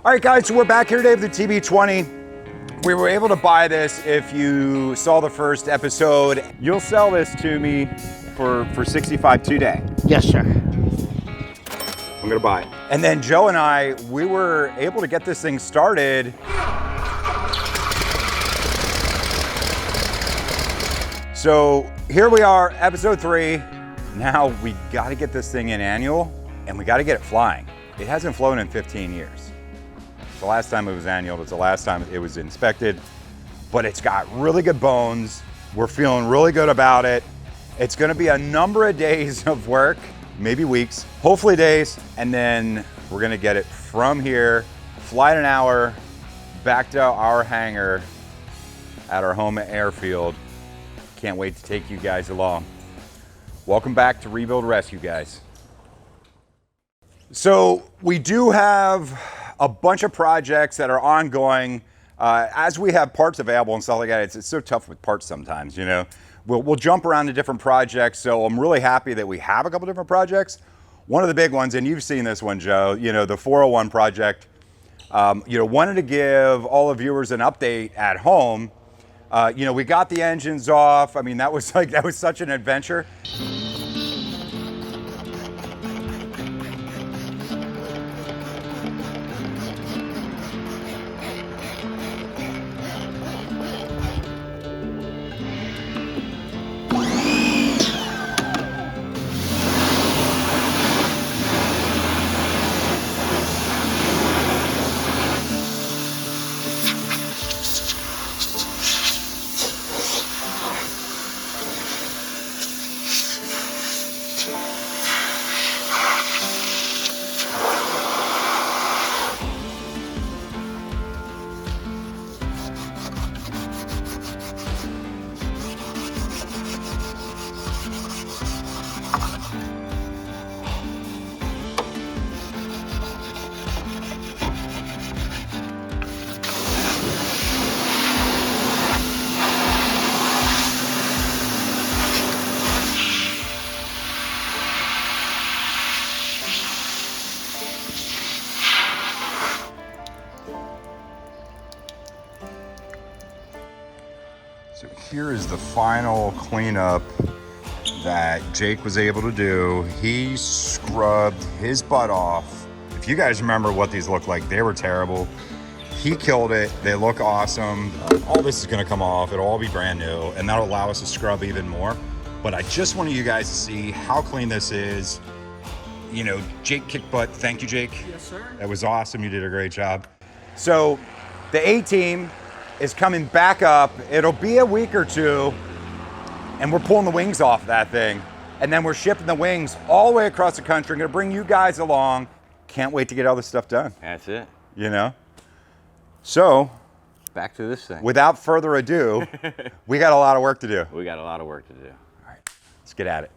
All right, guys, so we're back here today with the TB20. We were able to buy this. If you saw the first episode, you'll sell this to me for 65 today. Yes, sir. I'm gonna buy it. And then Joe and I, we were able to get this thing started. So here we are, episode 3. Now we gotta get this thing in annual and we gotta get it flying. It hasn't flown in 15 years. The last time it was annual, it's the last time it was inspected, but it's got really good bones. We're feeling really good about it. It's gonna be a number of days of work, maybe weeks, hopefully days, and then we're gonna get it from here, fly it an hour, back to our hangar at our home airfield. Can't wait to take you guys along. Welcome back to Rebuild Rescue, guys. So we do have a bunch of projects that are ongoing. As we have parts available and stuff like that, it's so tough with parts sometimes, you know. We'll jump around to different projects, so I'm really happy that we have a couple different projects. One of the big ones, and you've seen this one, Joe, you know, the 401 project. You know, wanted to give all the viewers an update at home. You know, we got the engines off. I mean, that was such an adventure. So here is the final cleanup that Jake was able to do. He scrubbed his butt off. If you guys remember what these look like, they were terrible. He killed it. They look awesome. All this is gonna come off. It'll all be brand new, and that'll allow us to scrub even more. But I just wanted you guys to see how clean this is. You know, Jake kicked butt. Thank you, Jake. Yes, sir. That was awesome. You did a great job. So the A-team is coming back up. It'll be a week or two, and we're pulling the wings off that thing. And then we're shipping the wings all the way across the country. I'm gonna bring you guys along. Can't wait to get all this stuff done. That's it. You know? So, back to this thing. Without further ado, we got a lot of work to do. We got a lot of work to do. All right, let's get at it.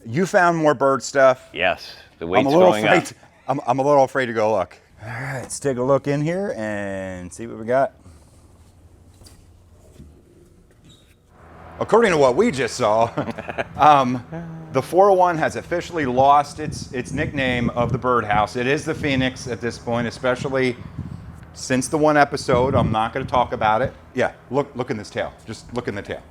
You found more bird stuff. Yes, the weight's going up. I'm a little afraid to go look. All right, let's take a look in here and see what we got. According to what we just saw, the 401 has officially lost its nickname of the birdhouse. It is the Phoenix at this point, especially since the one episode. I'm not going to talk about it. Yeah, look in this tail. Just look in the tail.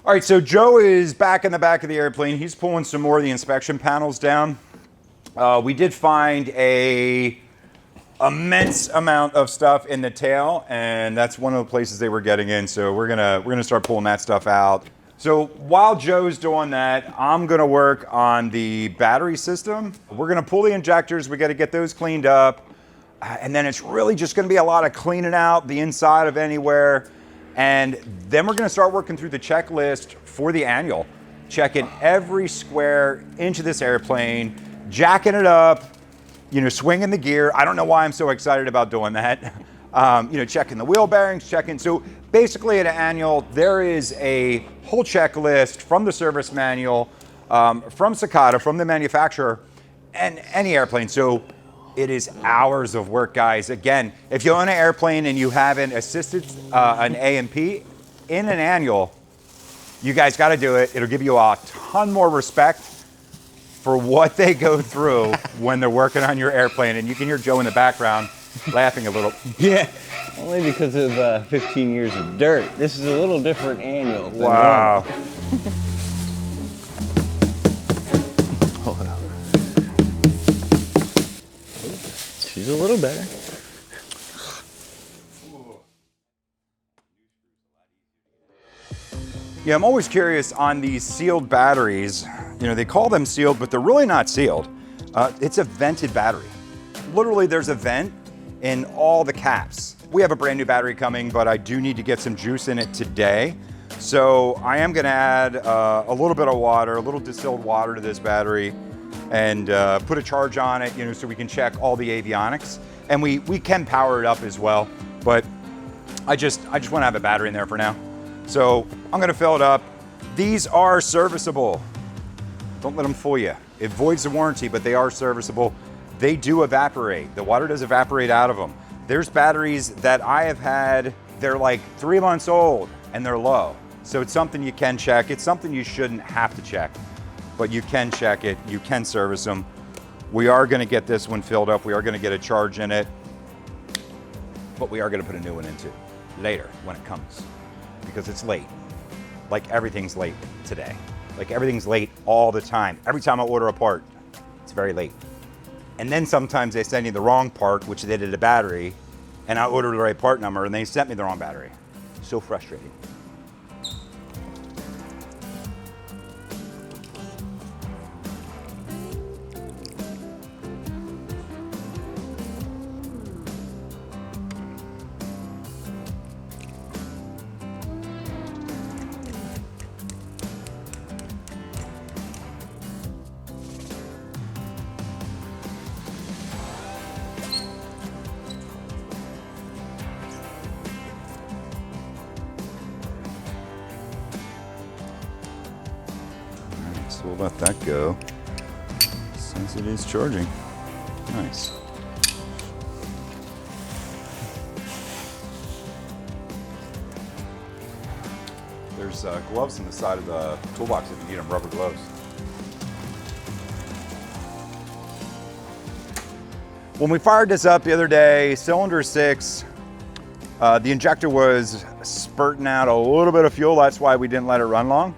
All right, so Joe is back in the back of the airplane. He's pulling some more of the inspection panels down. We did find a immense amount of stuff in the tail, and that's one of the places they were getting in. So we're gonna start pulling that stuff out. So while Joe's doing that, I'm gonna work on the battery system. We're gonna pull the injectors. We got to get those cleaned up, and then it's really just gonna be a lot of cleaning out the inside of anywhere. And then we're gonna start working through the checklist for the annual, checking every square inch of this airplane, jacking it up, you know, swinging the gear. I don't know why I'm so excited about doing that. You know, checking the wheel bearings, so basically at an annual, there is a whole checklist from the service manual, from Cicada, from the manufacturer, and any airplane. So it is hours of work, guys. Again, if you own an airplane and you haven't assisted an A&P in an annual, you guys got to do it. It'll give you a ton more respect for what they go through when they're working on your airplane. And you can hear Joe in the background laughing a little. Yeah, only because of 15 years of dirt. This is a little different annual. Wow. Hold on. She's a little better. Yeah, I'm always curious on these sealed batteries. You know, they call them sealed, but they're really not sealed. It's a vented battery. Literally, there's a vent in all the caps. We have a brand new battery coming, but I do need to get some juice in it today. So I am gonna add a little bit of water, a little distilled water to this battery, and put a charge on it, you know, so we can check all the avionics. And we can power it up as well, but I just wanna have a battery in there for now. So I'm gonna fill it up. These are serviceable. Don't let them fool you. It voids the warranty, but they are serviceable. They do evaporate. The water does evaporate out of them. There's batteries that I have had, they're like 3 months old and they're low. So it's something you can check. It's something you shouldn't have to check, but you can check it. You can service them. We are gonna get this one filled up. We are gonna get a charge in it, but we are gonna put a new one into later when it comes, because it's late. Like everything's late today. Like everything's late all the time. Every time I order a part, it's very late. And then sometimes they send you the wrong part, which they did a battery, and I ordered the right part number and they sent me the wrong battery. So frustrating. So we'll let that go since it is charging. Nice. There's gloves on the side of the toolbox if you need them, rubber gloves. When we fired this up the other day, cylinder 6, the injector was spurting out a little bit of fuel. That's why we didn't let it run long.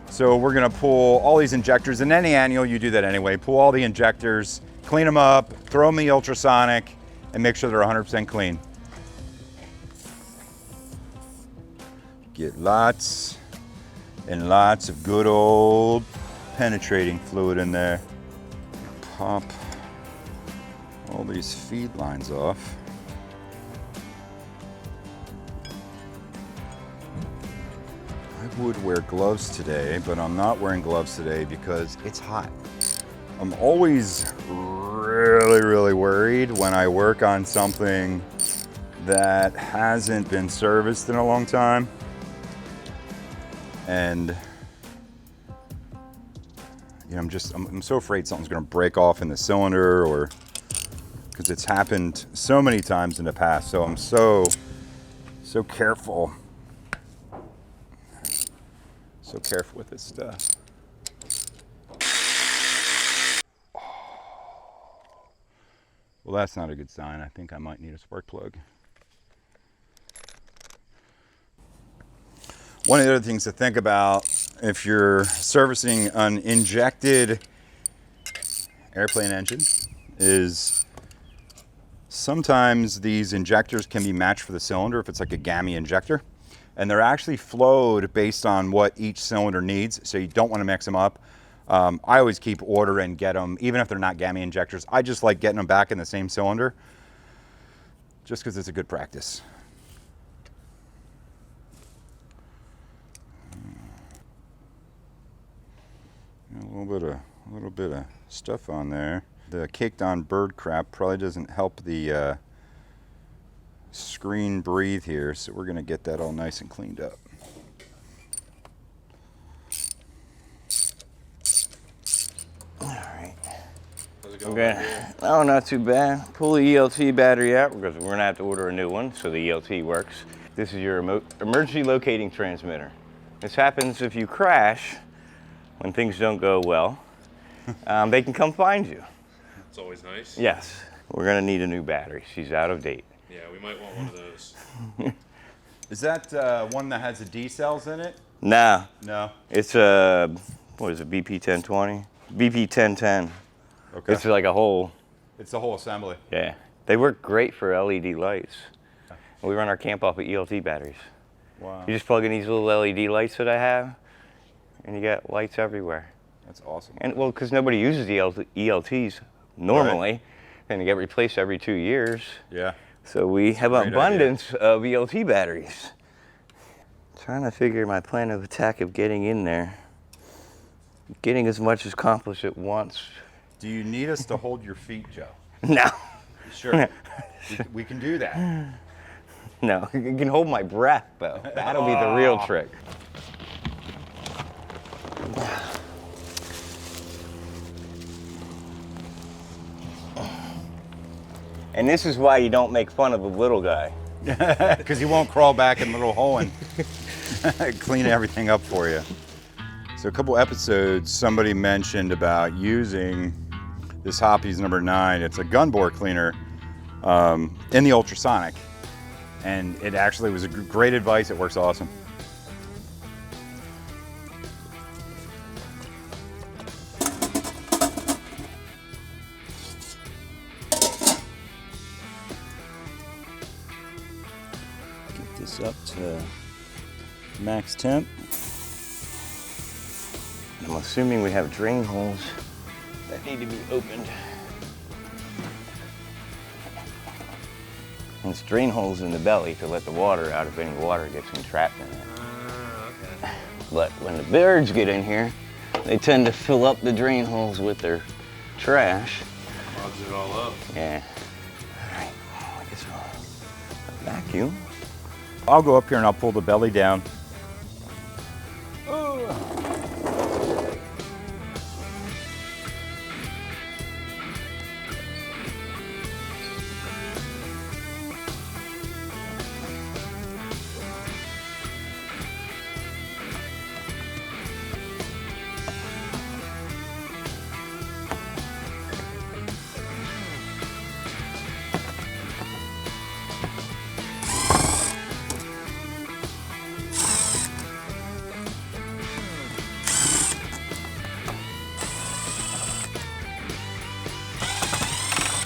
So we're gonna pull all these injectors. In any annual, you do that anyway. Pull all the injectors, clean them up, throw them in the ultrasonic, and make sure they're 100% clean. Get lots and lots of good old penetrating fluid in there. Pop all these feed lines off. I would wear gloves today, but I'm not wearing gloves today because it's hot. I'm always really worried when I work on something that hasn't been serviced in a long time. And you know, I'm so afraid something's gonna break off in the cylinder, or because it's happened so many times in the past. So I'm so careful. So careful with this stuff. Well, that's not a good sign. I think I might need a spark plug. One of the other things to think about if you're servicing an injected airplane engine is sometimes these injectors can be matched for the cylinder if it's like a gammy injector. And they're actually flowed based on what each cylinder needs, so you don't want to mix them up. I always keep order and get them, even if they're not gammy injectors. I just like getting them back in the same cylinder, just because it's a good practice. A little bit of stuff on there. The caked on bird crap probably doesn't help the screen breathe here, so we're gonna get that all nice and cleaned up. All right. Okay. Oh, not too bad. Pull the ELT battery out because we're gonna have to order a new one so the ELT works. This is your emergency locating transmitter. This happens if you crash when things don't go well. they can come find you. It's always nice. Yes. We're going to need a new battery. She's out of date. Yeah, we might want one of those. Is that one that has the D cells in it? Nah. No. It's a, what is it, BP1020? BP1010. Okay. It's like a whole. It's the whole assembly. Yeah. They work great for LED lights. We run our camp off of ELT batteries. Wow. You just plug in these little LED lights that I have, and you got lights everywhere. That's awesome. And well, because nobody uses ELTs normally, Right. and they get replaced every 2 years. Yeah. So we have an great abundance of ELT batteries. Trying to figure my plan of attack of getting in there. Getting as much accomplished at once. Do you need us to hold your feet, Joe? No. Sure. we can do that. No, you can hold my breath though. That'll be the real trick. And this is why you don't make fun of the little guy. Because he won't crawl back in the little hole and clean everything up for you. So a couple episodes, somebody mentioned about using this Hoppe's number 9. It's a gun bore cleaner in the ultrasonic. And it actually was a great advice. It works awesome. Get this up to max temp. I'm assuming we have drain holes that need to be opened. And it's drain holes in the belly to let the water out if any water gets entrapped in it. Okay. But when the birds get in here, they tend to fill up the drain holes with their trash. Clogs it all up. Yeah. All right, I guess I'll vacuum. I'll go up here and I'll pull the belly down.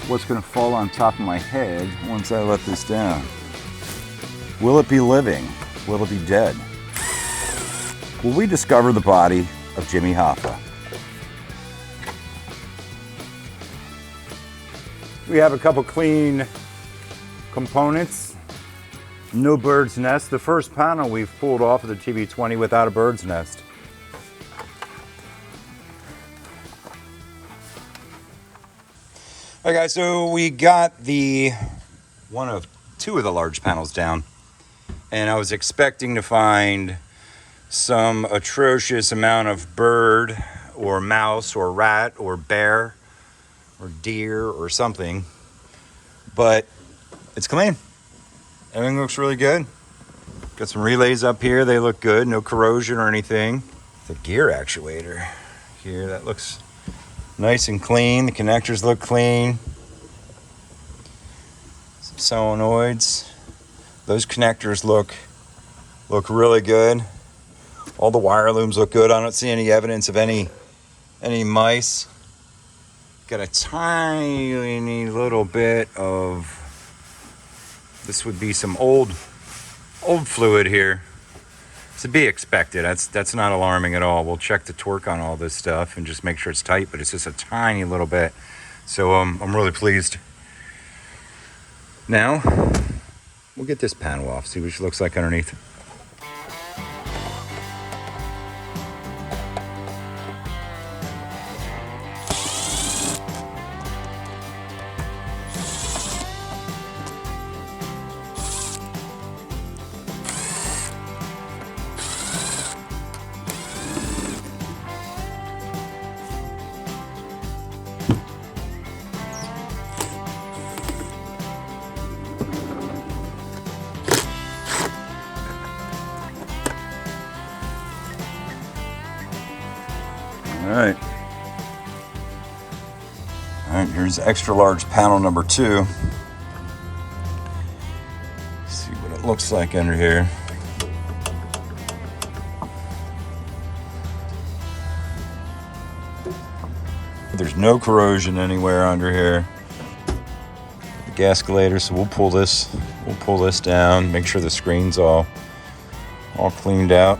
What's going to fall on top of my head once I let this down? Will it be living? Will it be dead? Will we discover the body of Jimmy Hoffa? We have a couple clean components. No bird's nest. The first panel we've pulled off of the TB20 without a bird's nest. All right, guys, so we got the one of two of the large panels down, and I was expecting to find some atrocious amount of bird or mouse or rat or bear or deer or something, but it's clean. Everything looks really good. Got some relays up here. They look good. No corrosion or anything. The gear actuator here, that looks nice and clean. The connectors look clean. Some solenoids. Those connectors look really good. All the wire looms look good. I don't see any evidence of any mice. Got a tiny little bit of, this would be some old fluid here. To be expected. That's not alarming at all. We'll check the torque on all this stuff and just make sure it's tight, but it's just a tiny little bit. So I'm really pleased. Now, we'll get this panel off, see what it looks like underneath. All right, here's extra large panel number 2. See what it looks like under here. There's no corrosion anywhere under here. The gasculator, so we'll pull this down, make sure the screen's all cleaned out.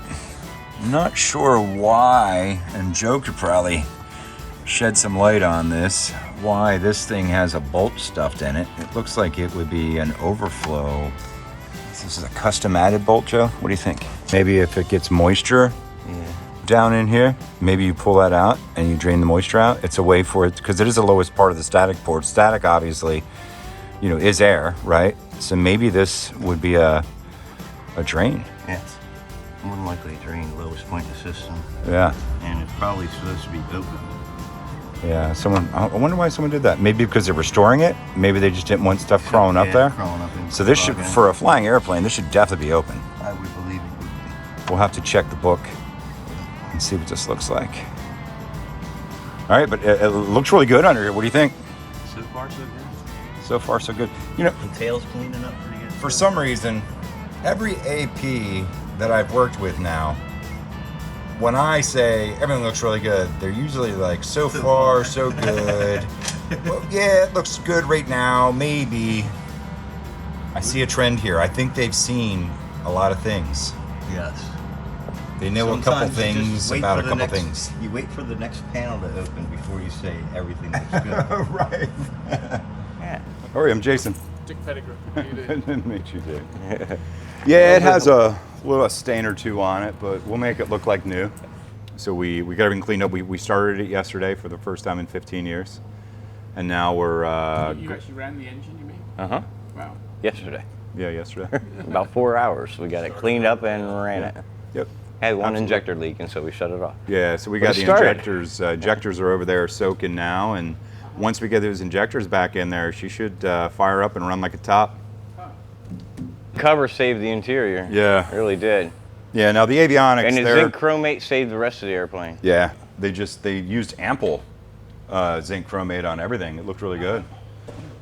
I'm not sure why, and Joe could probably shed some light on this, why this thing has a bolt stuffed in it. It looks like it would be an overflow. This is a custom added bolt, Joe. What do you think? Maybe if it gets moisture down in here, maybe you pull that out and you drain the moisture out. It's a way for it, because it is the lowest part of the static port. Static, obviously, you know, is air, right? So maybe this would be a drain. Yes. More than likely drain, lowest point in the system. Yeah. And it's probably supposed to be open. Yeah, I wonder why someone did that. Maybe because they're restoring it. Maybe they just didn't want stuff crawling up there. Crawling up So this should, for a flying airplane, this should definitely be open. I would believe it would be. We'll have to check the book and see what this looks like. All right, but it looks really good under here. What do you think? So far, so good. So far, so good. You know, The tail's cleaning up pretty good. for some reason, every AP that I've worked with now, when I say everything looks really good, they're usually like, so far, so good. Well, yeah, it looks good right now, maybe. I see a trend here. I think they've seen a lot of things. Yes. They know a couple things about a couple things. You wait for the next panel to open before you say everything looks good. Right. Yeah. All right, I'm Jason. Dick Pettigrew. How you doing? Makes you dig. Yeah, it has a little stain or two on it, but we'll make it look like new. So we got everything cleaned up. We started it yesterday for the first time in 15 years. And now we're... You actually ran the engine, you mean? Uh-huh. Wow. Yesterday. Yeah, yesterday. About 4 hours. We got it cleaned up and ran it. Yep. Had one Absolutely. injector leak, and so we shut it off. Yeah, so we But got it the started. injectors. Injectors are over there soaking now, and once we get those injectors back in there, she should fire up and run like a top. Cover saved the interior. Yeah. It really did. Yeah, now the avionics, And the they're... zinc chromate saved the rest of the airplane. Yeah, they used ample zinc chromate on everything. It looked really good.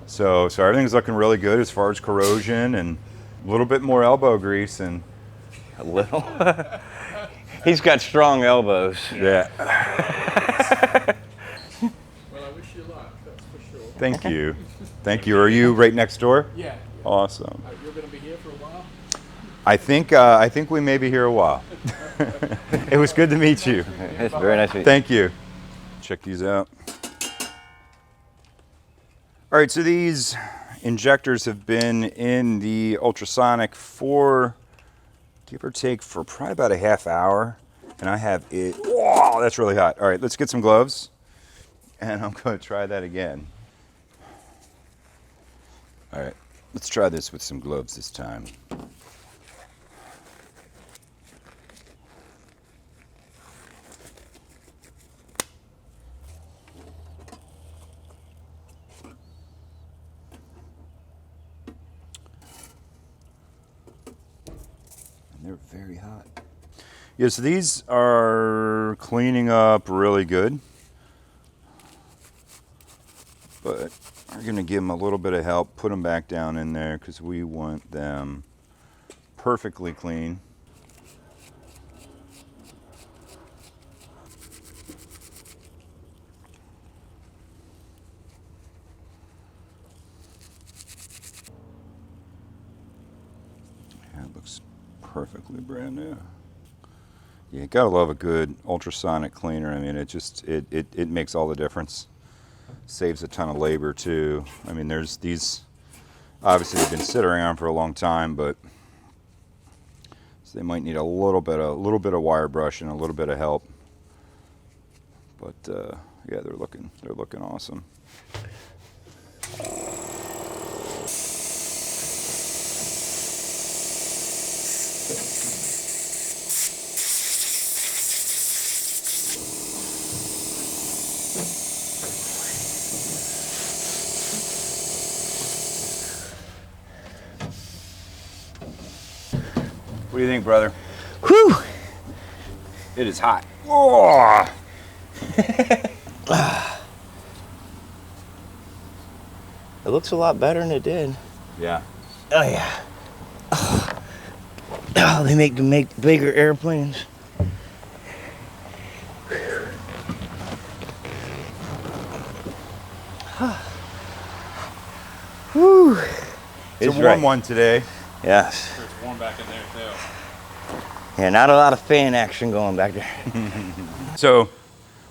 So everything's looking really good as far as corrosion, and a little bit more elbow grease, and A little. He's got strong elbows. yeah. Well, I wish you luck, that's for sure. Thank you. Thank you. Are you right next door? Yeah. Awesome. You're going to be here for a while? I think we may be here a while. It was good to meet you. It's very nice to meet you. Thank you. Check these out. All right, so these injectors have been in the ultrasonic for, give or take, for probably about a half hour. And I have it, whoa, that's really hot. All right, let's get some gloves. And I'm going to try that again. All right, let's try this with some gloves this time. They're very hot. Yeah, so these are cleaning up really good. But we're going to give them a little bit of help, put them back down in there because we want them perfectly clean. Yeah, it looks perfectly brand new. Yeah, you gotta love a good ultrasonic cleaner. I mean, it makes all the difference. Saves a ton of labor too. I mean, there's these, obviously they've been sitting around for a long time, but so they might need a little bit of wire brush and a little bit of help. But yeah, they're looking awesome. What do you think, brother? Whew! It is hot. Oh. It looks a lot better than it did. Yeah. Oh yeah. Oh, they make bigger airplanes. Whew. It's a warm one today. Yes. It's warm back in there too. Yeah, not a lot of fan action going back there. So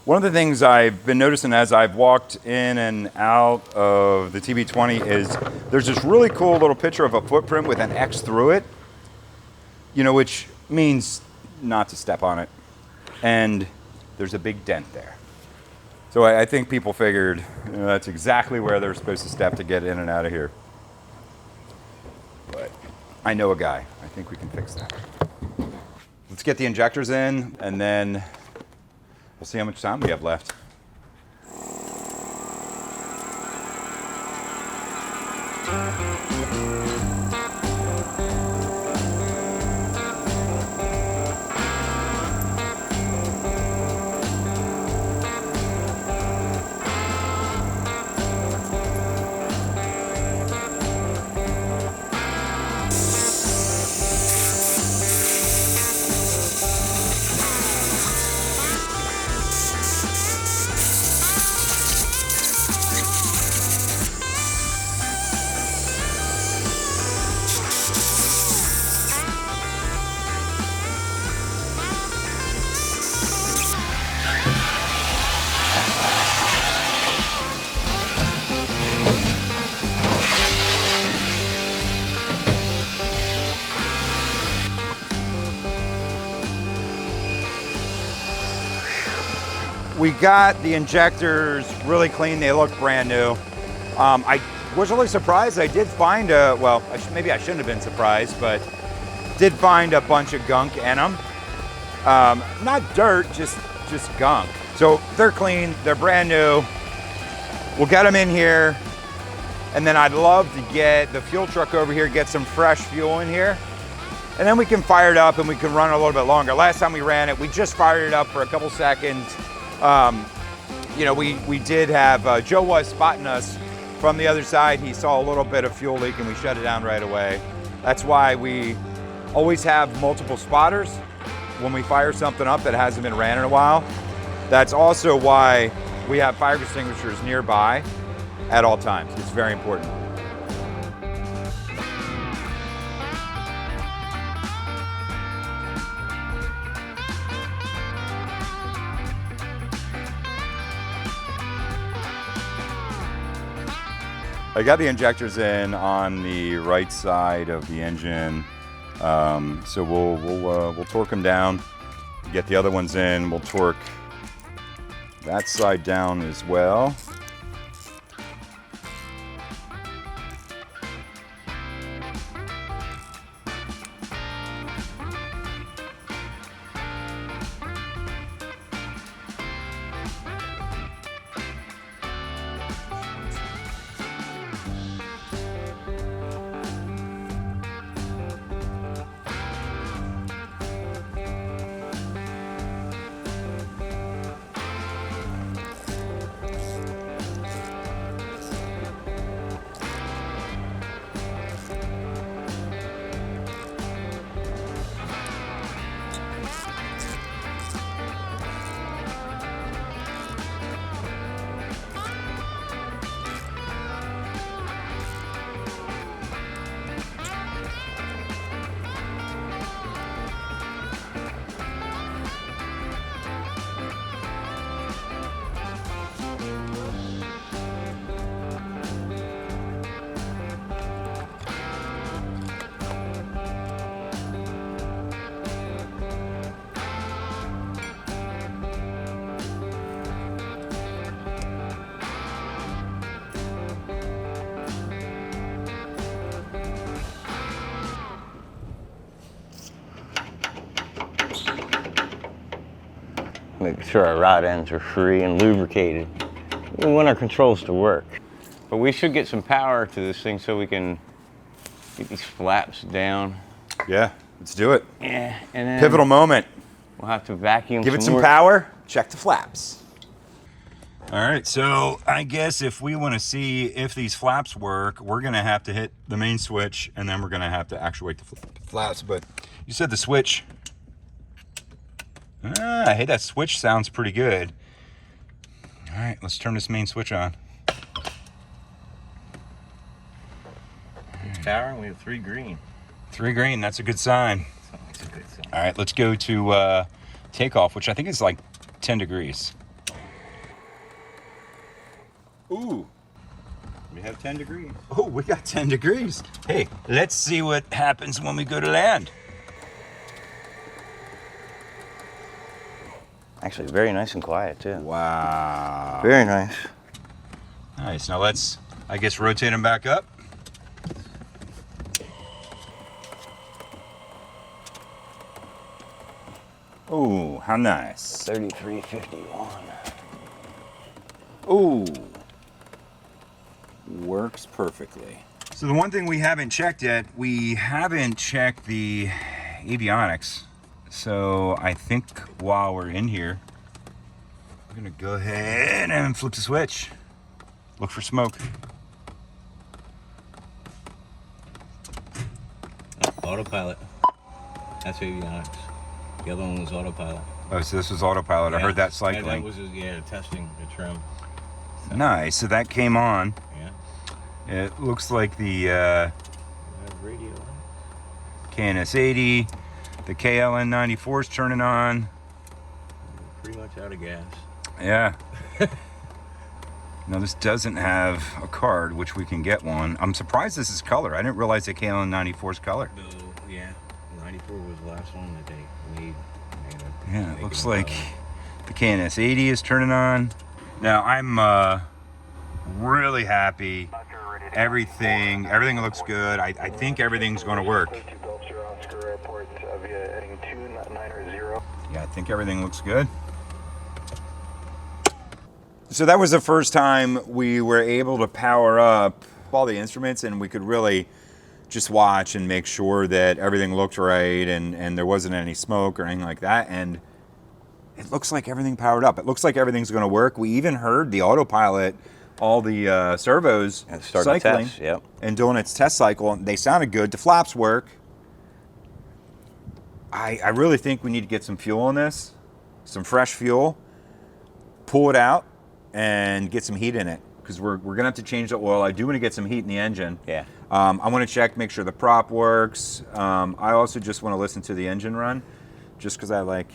one of the things I've been noticing as I've walked in and out of the TB20 is there's this really cool little picture of a footprint with an X through it, you know, which means not to step on it. And there's a big dent there. So I think people figured, you know, that's exactly where they're supposed to step to get in and out of here. But I know a guy. I think we can fix that. Let's get the injectors in, and then we'll see how much time we have left. We got the injectors really clean. They look brand new. I was really surprised. I did find maybe I shouldn't have been surprised, but did find a bunch of gunk in them. Not dirt, just gunk. So they're clean, they're brand new. We'll get them in here. And then I'd love to get the fuel truck over here, get some fresh fuel in here. And then we can fire it up and we can run a little bit longer. Last time we ran it, we just fired it up for a couple seconds. You know, we did have, Joe was spotting us from the other side. He saw a little bit of fuel leak and we shut it down right away. That's why we always have multiple spotters when we fire something up that hasn't been ran in a while. That's also why we have fire extinguishers nearby at all times. It's very important. I got the injectors in on the right side of the engine, so we'll torque them down, get the other ones in. We'll torque that side down as well. Make sure our rod ends are free and lubricated. We want our controls to work. But we should get some power to this thing so we can get these flaps down. Yeah, let's do it. Yeah, and then Pivotal moment. we'll have to vacuum Give it some more. power, check the flaps. All right, so I guess if we want to see if these flaps work, we're gonna have to hit the main switch, and then we're gonna have to actuate the flaps. But you said the switch. Hey, that switch sounds pretty good. All right, let's turn this main switch on. It's powering. We have 3 green. 3 green, that's a good sign. That's a good sign. All right, let's go to takeoff, which I think is like 10 degrees. Ooh, We have 10 degrees. oh, we got 10 degrees. Hey, let's see what happens when we go to land. Actually, very nice and quiet too. Wow. Very nice. Nice, now let's, I guess, rotate them back up. Ooh, how nice. 3351. Ooh. Works perfectly. So the one thing we haven't checked yet, we haven't checked the avionics. So I think while we're in here, we're gonna go ahead and flip the switch. Look for smoke. Autopilot. That's avionics. The other one was autopilot. Oh, so this was autopilot. I heard that cycling. That was, testing the trim. Nice, so that came on. Yeah. It looks like the We have radio. KNS80, the KLN94 is turning on. Pretty much out of gas. Yeah. No, this doesn't have a card, which we can get one. I'm surprised this is color. I didn't realize the KLN94 is color. No, yeah. 94 was the last one that they made. Yeah, it looks like the KNS80 is turning on. Now, I'm really happy. Everything looks good. I think everything's going to work. Yeah, I think everything looks good. So that was the first time we were able to power up all the instruments, and we could really just watch and make sure that everything looked right and there wasn't any smoke or anything like that. And it looks like everything powered up. It looks like everything's going to work. We even heard the autopilot, all the servos cycling test, yep. and doing its test cycle. And they sounded good. The flaps work. I really think we need to get some fuel on this, some fresh fuel, pull it out, and get some heat in it, because we're gonna have to change the oil. I do want to get some heat in the engine. Yeah. I want to check, make sure the prop works. I also just want to listen to the engine run, just because I like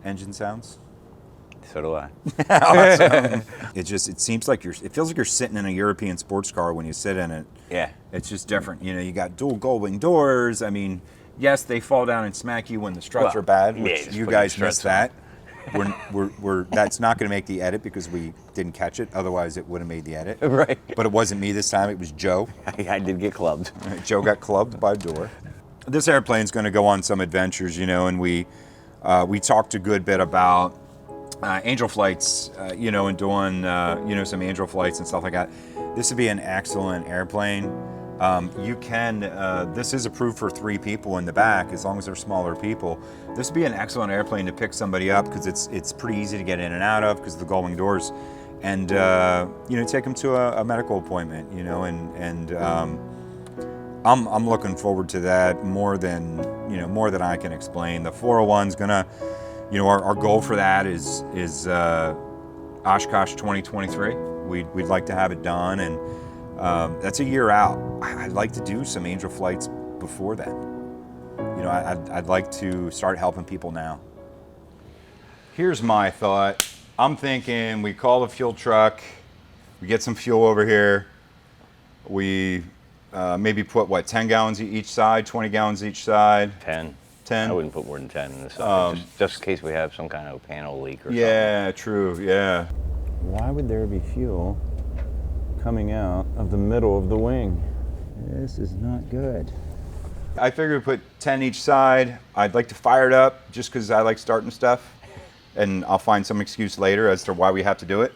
engine sounds. So do I. Awesome. It seems like it feels like you're sitting in a European sports car when you sit in it. Yeah. It's just different. You know, you got dual gull-wing doors. I mean, yes, they fall down and smack you when the struts are bad, which just you put guys your missed struts that. We're that's not going to make the edit because we didn't catch it. Otherwise, it would have made the edit. Right. But it wasn't me this time. It was Joe. I did get clubbed. Joe got clubbed by a door. This airplane's going to go on some adventures, you know, and we talked a good bit about angel flights, you know, and doing, you know, some angel flights and stuff like that. This would be an excellent airplane. You can, this is approved for 3 people in the back, as long as they're smaller people. This would be an excellent airplane to pick somebody up, because it's pretty easy to get in and out of because of the gull-wing doors, and you know, take them to a medical appointment, you know, and I'm looking forward to that more than I can explain. The 401's gonna, you know, our goal for that is Oshkosh 2023. We'd like to have it done, and that's a year out. I'd like to do some angel flights before then. You know, I'd like to start helping people now. Here's my thought. I'm thinking we call the fuel truck, we get some fuel over here, we maybe put, 10 gallons each side, 20 gallons each side? 10. 10? I wouldn't put more than 10 in the side, just in case we have some kind of panel leak or something. Yeah, true, yeah. Why would there be fuel coming out of the middle of the wing? This is not good. I figured we put 10 each side. I'd like to fire it up just because I like starting stuff, and I'll find some excuse later as to why we have to do it.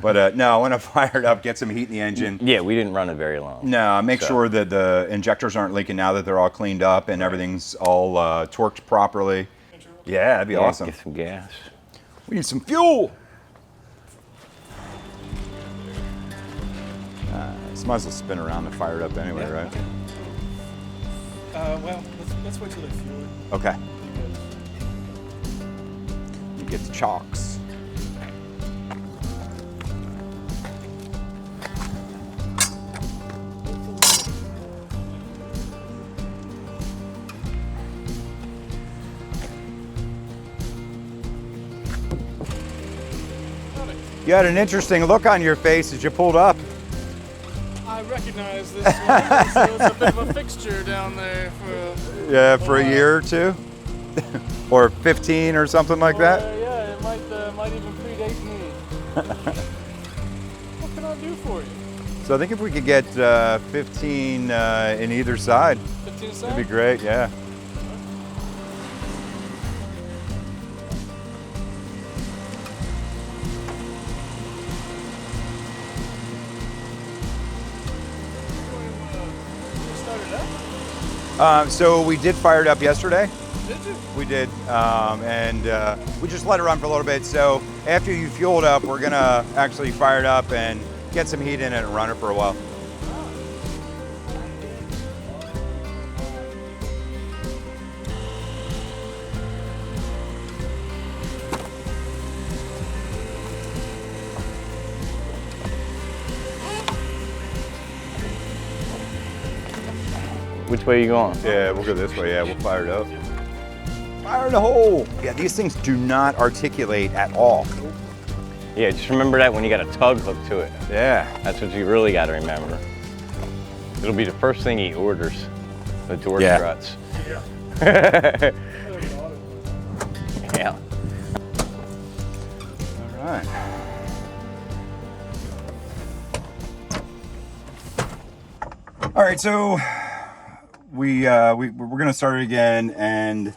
But no, I want to fire it up, get some heat in the engine. Yeah, we didn't run it very long. No, make sure that the injectors aren't leaking now that they're all cleaned up and everything's all torqued properly. Yeah, that'd be awesome. Get some gas. We need some fuel. This might as well spin around and fire it up anyway, right? Okay. Well, let's wait till they fuel it. Okay. Because You get the chocks. You had an interesting look on your face as you pulled up. I recognize this one. So it's a bit of a fixture down there for. Yeah, for a year or two, or 15 or something like that. Yeah, it might even predate me. What can I do for you? So I think if we could get 15 in either side, 15 cents? that'd be great. Yeah. So we did fire it up yesterday. Did you? We did, and we just let it run for a little bit. So after you fuel it up, we're gonna actually fire it up and get some heat in it and run it for a while. Which way are you going? Yeah, we'll go this way. Yeah, we'll fire it up. Fire in the hole. Yeah, these things do not articulate at all. Yeah, just remember that when you got a tug hook to it. Yeah. That's what you really got to remember. It'll be the first thing he orders, the door Yeah. struts. Yeah. Yeah. All right. All right, so we're gonna start it again and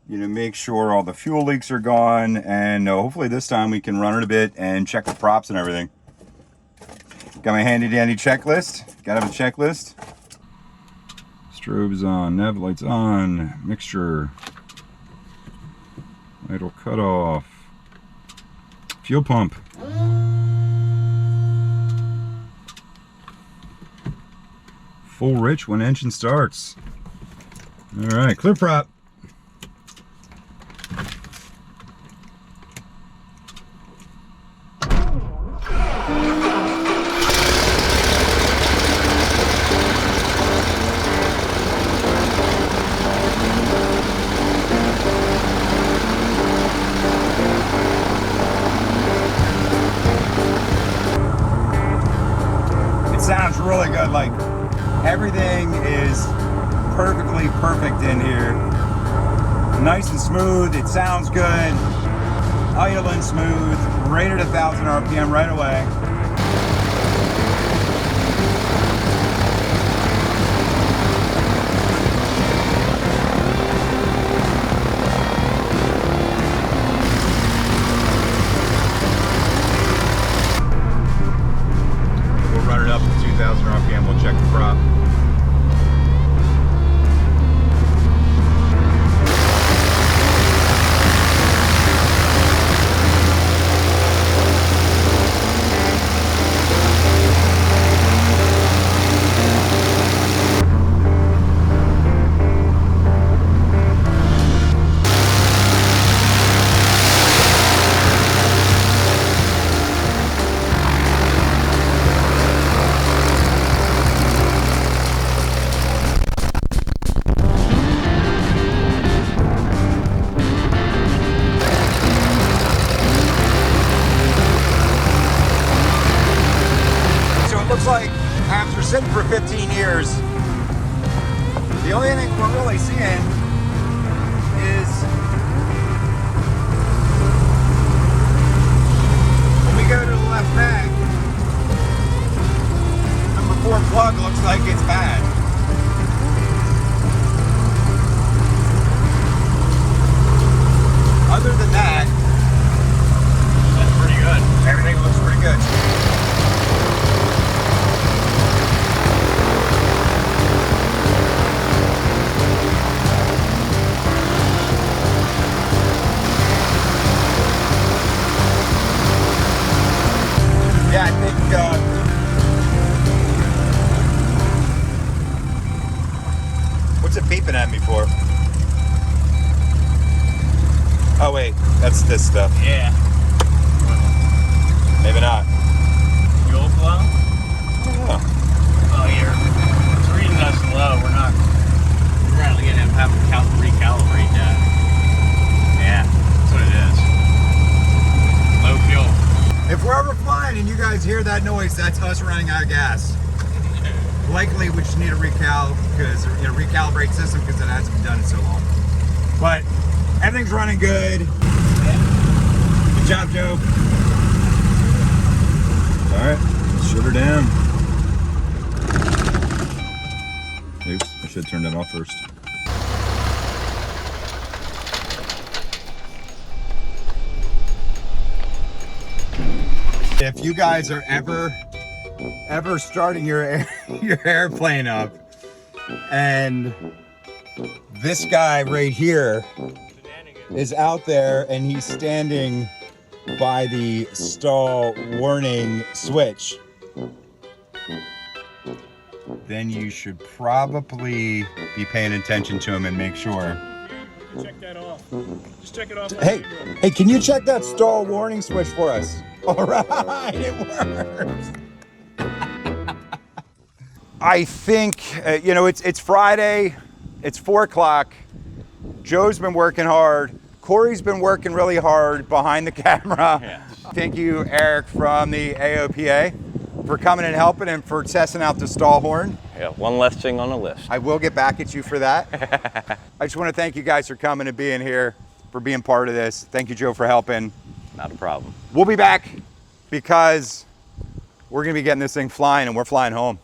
make sure all the fuel leaks are gone, and hopefully this time we can run it a bit and check the props and everything. Got my handy dandy checklist. Gotta have a checklist. Strobes on, nav lights on, mixture, idle cutoff, fuel pump. Full rich when engine starts. All right, clear prop. It sounds really good, like everything is perfectly perfect in here. Nice and smooth, it sounds good. Idling smooth, rated 1,000 RPM right away. We'll run it up to 2,000 RPM, we'll check the prop. Looks like after sitting for 15 years, the only thing we're really seeing is when we go to the left back, number 4 plug looks like it's bad. Other than that, that's pretty good. Everything looks pretty good. Yeah, I think beeping at me for? Oh wait, that's this stuff. Yeah. Maybe not. Fuel flow? Oh. Oh, here. It's reading us low. We're probably going to have to recalibrate that. Yeah, that's what it is. Low fuel. If we're ever flying and you guys hear that noise, that's us running out of gas. Likely we just need a recal because recalibrate system because it hasn't been done in so long. But everything's running good. Good job, Joe. All right, shut her down. Oops, I should have turned that off first. If you guys are ever starting your airplane up and this guy right here is out there and he's standing by the stall warning switch, then you should probably be paying attention to him and make sure. Check that off. Just check it off. Hey, can you check that stall warning switch for us? All right, it works. I think, it's Friday, it's 4 o'clock. Joe's been working hard. Corey's been working really hard behind the camera. Yeah. Thank you, Eric from the AOPA, for coming and helping and for testing out the stall horn. Yeah, one less thing on the list. I will get back at you for that. I just want to thank you guys for coming and being here, for being part of this. Thank you, Joe, for helping. Not a problem. We'll be back because we're going to be getting this thing flying and we're flying home.